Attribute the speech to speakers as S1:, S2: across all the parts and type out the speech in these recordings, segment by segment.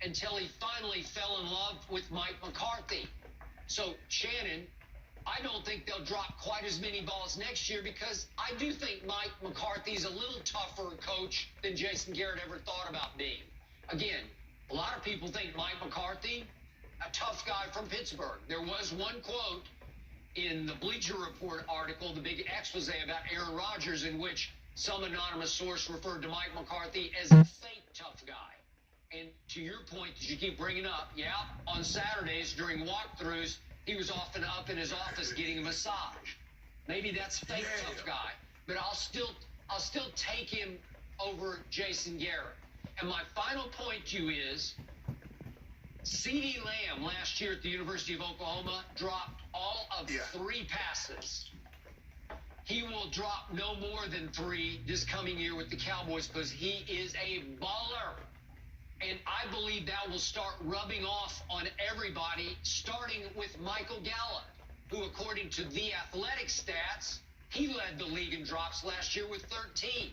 S1: until he finally fell in love with Mike McCarthy. So, Shannon, I don't think they'll drop quite as many balls next year because I do think Mike McCarthy's a little tougher coach than Jason Garrett ever thought about being. Again, a lot of people think Mike McCarthy, a tough guy from Pittsburgh. There was one quote in the Bleacher Report article, the big expose about Aaron Rodgers, in which some anonymous source referred to Mike McCarthy as a fake tough guy. And to your point that you keep bringing up, yeah, on Saturdays during walkthroughs, he was often up in his office getting a massage. Maybe that's fake tough guy, but I'll still take him over Jason Garrett. And my final point to you is, CeeDee Lamb last year at the University of Oklahoma dropped all of 3 passes. He will drop no more than 3 this coming year with the Cowboys because he is a baller. And I believe that will start rubbing off on everybody, starting with Michael Gallup, who, according to The Athletic stats, he led the league in drops last year with 13.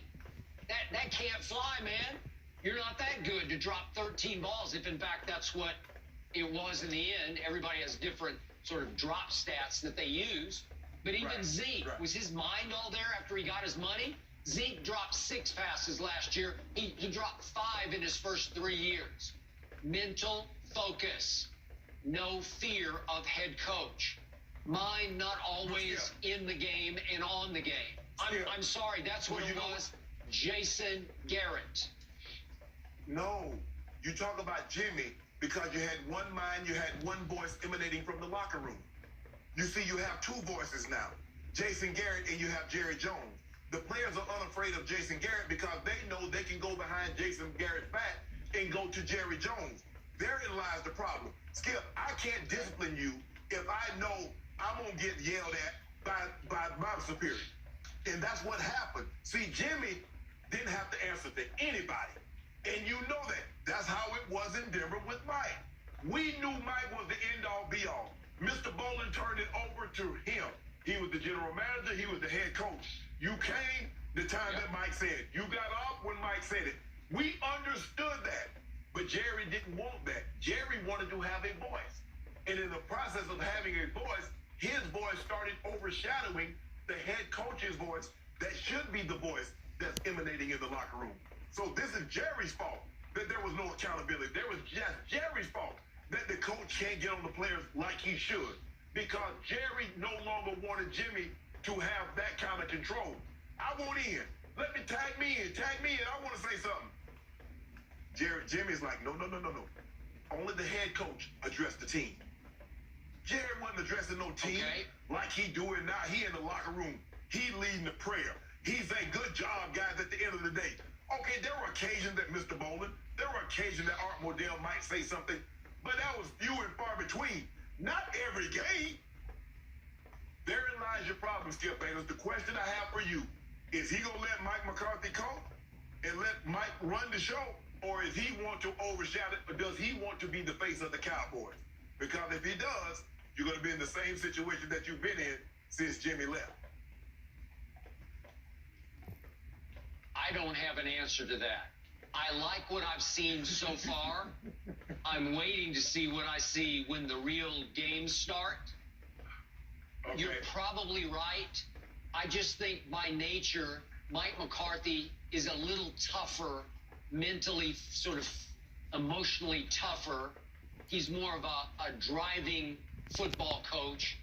S1: That can't fly, man. You're not that good to drop 13 balls, if in fact that's what it was in the end. Everybody has different sort of drop stats that they use. But even Zeke, was his mind all there after he got his money? Zeke dropped 6 passes last year. He dropped 5 in his first 3 years. Mental focus. No fear of head coach. Mind not always in the game and on the game. I'm sorry, that's what it was. Jason Garrett.
S2: No, you talk about Jimmy because you had one mind, you had one voice emanating from the locker room. You see, you have 2 voices now, Jason Garrett and you have Jerry Jones. The players are unafraid of Jason Garrett because they know they can go behind Jason Garrett's back and go to Jerry Jones. Therein lies the problem. Skip, I can't discipline you if I know I'm going to get yelled at by my superior. And that's what happened. See, Jimmy didn't have to answer to anybody. And you know that. That's how it was in Denver with Mike. We knew Mike was the end-all, be-all. Mr. Bolin turned it over to him. He was the general manager. He was the head coach. You came the time that Mike said it. You got off when Mike said it. We understood that. But Jerry didn't want that. Jerry wanted to have a voice. And in the process of having a voice, his voice started overshadowing the head coach's voice that should be the voice that's emanating in the locker room. So this is Jerry's fault that there was no accountability. There was just Jerry's fault that the coach can't get on the players like he should because Jerry no longer wanted Jimmy to have that kind of control. I want in. Let me tag me in. I want to say something. Jimmy's like, no. Only the head coach addressed the team. Jerry wasn't addressing no team like he doing now. He in the locker room. He leading the prayer. He say, good job, guys, at the end of the day. Okay, there were occasions that Mr. Bolin, there were occasions that Art Modell might say something, but that was few and far between. Not every game. Therein lies your problem, Skip Bayless. The question I have for you, is he going to let Mike McCarthy coach and let Mike run the show, or is he want to overshadow it, or does he want to be the face of the Cowboys? Because if he does, you're going to be in the same situation that you've been in since Jimmy left.
S1: I don't have an answer to that. I like what I've seen so far. I'm waiting to see what I see when the real games start. Okay. You're probably right. I just think by nature, Mike McCarthy is a little tougher, mentally, sort of emotionally tougher. He's more of a driving football coach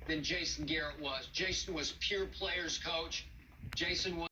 S1: than Jason Garrett was. Jason was pure players coach. Jason was